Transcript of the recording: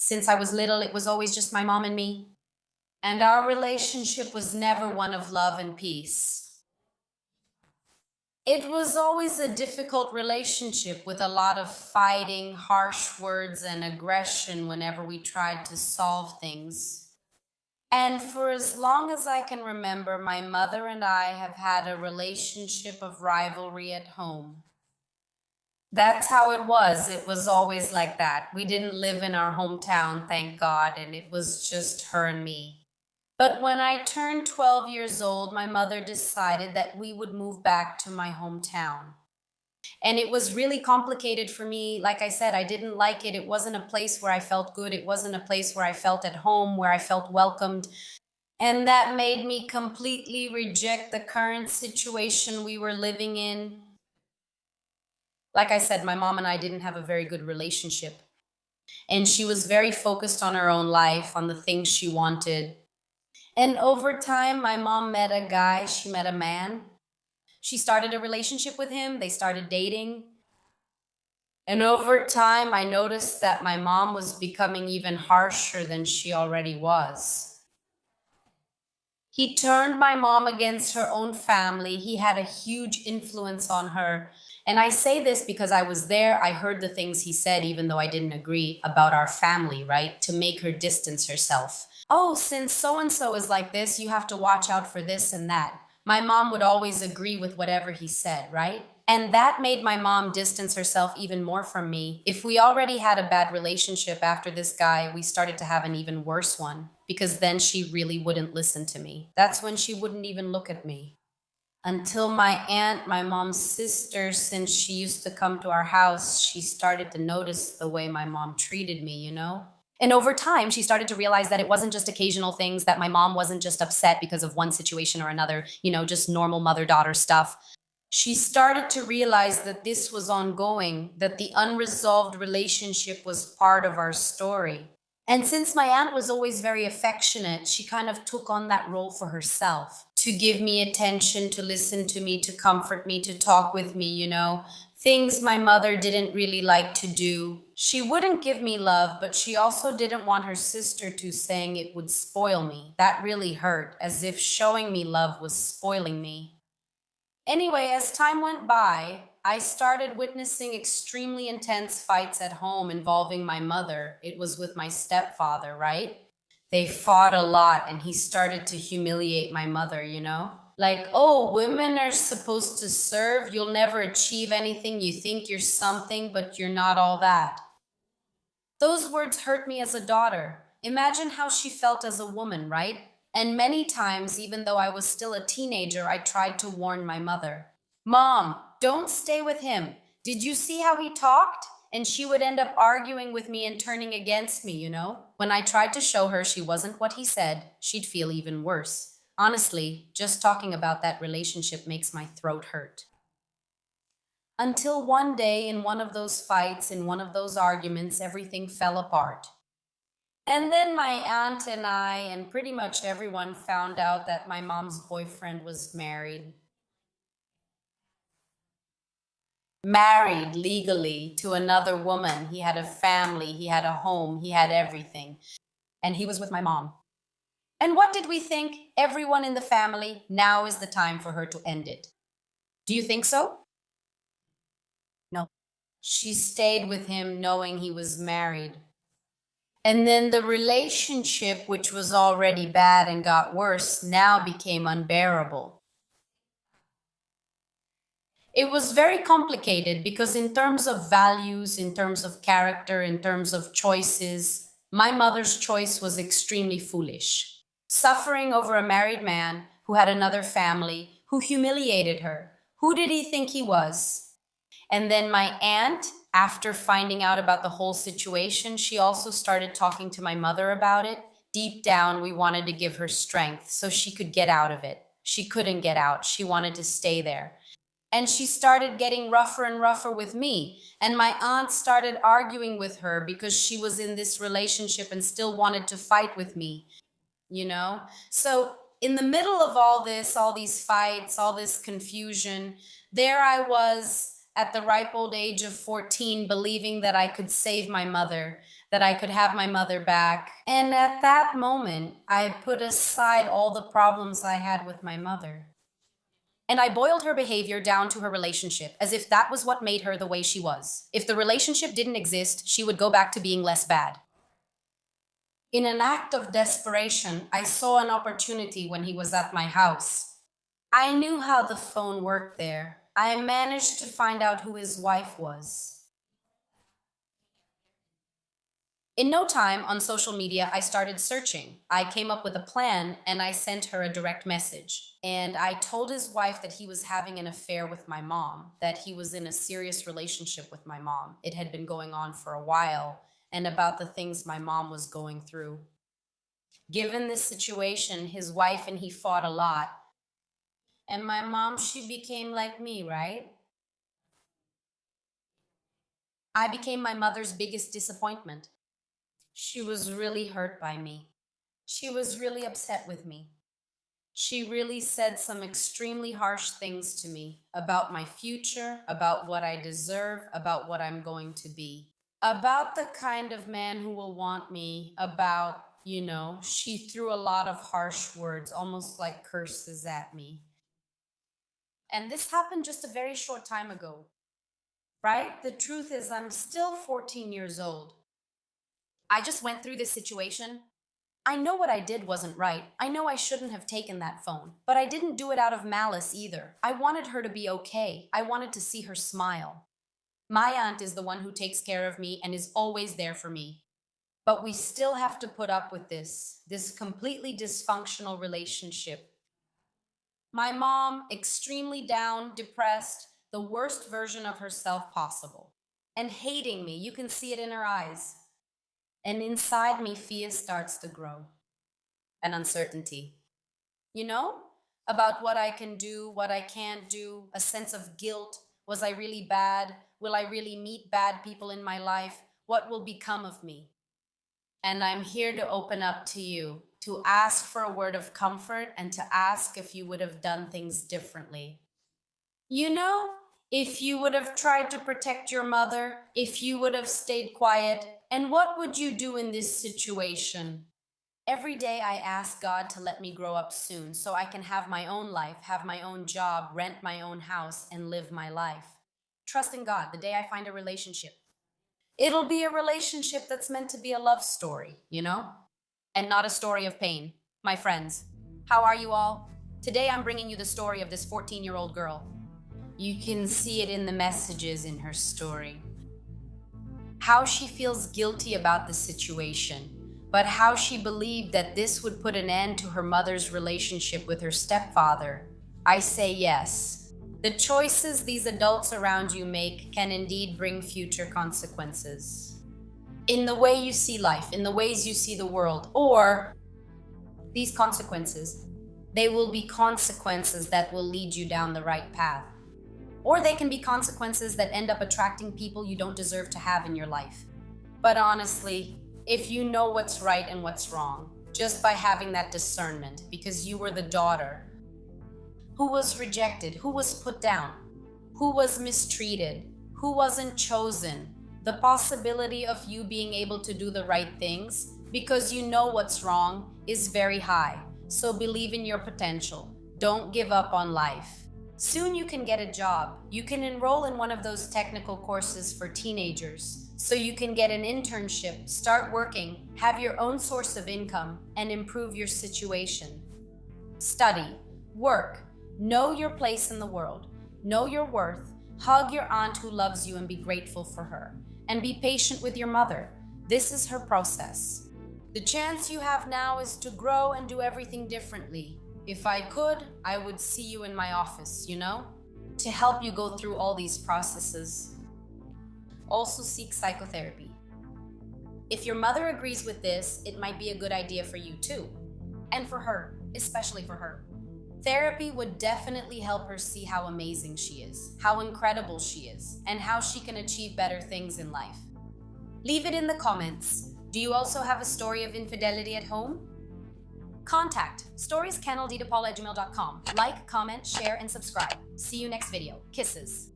Since I was little, it was always just my mom and me. And our relationship was never one of love and peace. It was always a difficult relationship with a lot of fighting, harsh words, and aggression whenever we tried to solve things. And for as long as I can remember, my mother and I have had a relationship of rivalry at home. That's how it was. It was always like that. We didn't live in our hometown, thank God, and it was just her and me. But when I turned 12 years old, my mother decided that we would move back to my hometown. And it was really complicated for me. Like I said, I didn't like it. It wasn't a place where I felt good. It wasn't a place where I felt at home, where I felt welcomed. And that made me completely reject the current situation we were living in. Like I said, my mom and I didn't have a very good relationship. And she was very focused on her own life, on the things she wanted. And over time, my mom met a guy, she met a man. She started a relationship with him, they started dating. And over time, I noticed that my mom was becoming even harsher than she already was. He turned my mom against her own family. He had a huge influence on her. And I say this because I was there. I heard the things he said, even though I didn't agree about our family, right? To make her distance herself. Oh, since so and so is like this, you have to watch out for this and that. My mom would always agree with whatever he said, right? And that made my mom distance herself even more from me. If we already had a bad relationship after this guy, we started to have an even worse one because then she really wouldn't listen to me. That's when she wouldn't even look at me. Until my aunt, my mom's sister, since she used to come to our house, she started to notice the way my mom treated me, you know? And over time, she started to realize that it wasn't just occasional things, that my mom wasn't just upset because of one situation or another, just normal mother daughter stuff. She started to realize that this was ongoing, that the unresolved relationship was part of our story. And since my aunt was always very affectionate, she kind of took on that role for herself to give me attention, to listen to me, to comfort me, to talk with me. Things my mother didn't really like to do. She wouldn't give me love, but she also didn't want her sister to, saying it would spoil me. That really hurt, as if showing me love was spoiling me. Anyway, as time went by, I started witnessing extremely intense fights at home involving my mother. It was with my stepfather, right? They fought a lot, and he started to humiliate my mother. Like, oh, women are supposed to serve. You'll never achieve anything. You think you're something, but you're not all that. Those words hurt me as a daughter. Imagine how she felt as a woman, right? And many times, even though I was still a teenager, I tried to warn my mother. Mom, don't stay with him. Did you see how he talked? And she would end up arguing with me and turning against me. When I tried to show her she wasn't what he said, she'd feel even worse. Honestly, just talking about that relationship makes my throat hurt. Until one day, in one of those fights, in one of those arguments, everything fell apart. And then my aunt and I, and pretty much everyone, found out that my mom's boyfriend was married. Married legally to another woman. He had a family, he had a home, he had everything. And he was with my mom. And what did we think? Everyone in the family, now is the time for her to end it. Do you think so? No. She stayed with him knowing he was married. And then the relationship, which was already bad and got worse, now became unbearable. It was very complicated because, in terms of values, in terms of character, in terms of choices, my mother's choice was extremely foolish. Suffering over a married man who had another family, who humiliated her. Who did he think he was? And then my aunt, after finding out about the whole situation, she also started talking to my mother about it. Deep down, we wanted to give her strength so she could get out of it. She couldn't get out. She wanted to stay there. And she started getting rougher and rougher with me. And my aunt started arguing with her because she was in this relationship and still wanted to fight with me. So, in the middle of all this, all these fights, all this confusion, there I was at the ripe old age of 14, believing that I could save my mother, that I could have my mother back. And at that moment, I put aside all the problems I had with my mother. And I boiled her behavior down to her relationship, as if that was what made her the way she was. If the relationship didn't exist, she would go back to being less bad. In an act of desperation, I saw an opportunity when he was at my house. I knew how the phone worked there. I managed to find out who his wife was. In no time, on social media, I started searching. I came up with a plan and I sent her a direct message. And I told his wife that he was having an affair with my mom, that he was in a serious relationship with my mom. It had been going on for a while, and about the things my mom was going through. Given this situation, his wife and he fought a lot. And my mom, she became like me, right? I became my mother's biggest disappointment. She was really hurt by me. She was really upset with me. She really said some extremely harsh things to me about my future, about what I deserve, about what I'm going to be, about the kind of man who will want me, about, she threw a lot of harsh words, almost like curses at me. And this happened just a very short time ago, right? The truth is, I'm still 14 years old. I just went through this situation. I know what I did wasn't right. I know I shouldn't have taken that phone, but I didn't do it out of malice either. I wanted her to be okay. I wanted to see her smile. My aunt is the one who takes care of me and is always there for me. But we still have to put up with this completely dysfunctional relationship. My mom, extremely down, depressed, the worst version of herself possible, and hating me. You can see it in her eyes. And inside me, fear starts to grow, and uncertainty. About what I can do, what I can't do, a sense of guilt. Was I really bad? Will I really meet bad people in my life? What will become of me? And I'm here to open up to you, to ask for a word of comfort and to ask if you would have done things differently. If you would have tried to protect your mother, if you would have stayed quiet, and what would you do in this situation? Every day I ask God to let me grow up soon so I can have my own life, have my own job, rent my own house, and live my life. Trust in God the day I find a relationship. It'll be a relationship that's meant to be a love story, and not a story of pain. My friends, how are you all? Today I'm bringing you the story of this 14-year-old girl. You can see it in the messages in her story. How she feels guilty about the situation, but how she believed that this would put an end to her mother's relationship with her stepfather. I say yes. The choices these adults around you make can indeed bring future consequences. In the way you see life, in the ways you see the world, or these consequences, they will be consequences that will lead you down the right path. Or they can be consequences that end up attracting people you don't deserve to have in your life. But honestly, if you know what's right and what's wrong, just by having that discernment, because you were the daughter who was rejected, who was put down, who was mistreated, who wasn't chosen, the possibility of you being able to do the right things because you know what's wrong is very high. So believe in your potential. Don't give up on life. Soon you can get a job. You can enroll in one of those technical courses for teenagers, so you can get an internship, start working, have your own source of income, and improve your situation. Study, work, know your place in the world, know your worth, hug your aunt who loves you and be grateful for her, and be patient with your mother. This is her process. The chance you have now is to grow and do everything differently. If I could, I would see you in my office, to help you go through all these processes. Also seek psychotherapy. If your mother agrees with this, it might be a good idea for you too. And for her, especially for her. Therapy would definitely help her see how amazing she is, how incredible she is, and how she can achieve better things in life. Leave it in the comments. Do you also have a story of infidelity at home? Contact storieskennelddpaul@gmail.com. Like, comment, share, and subscribe. See you next video. Kisses.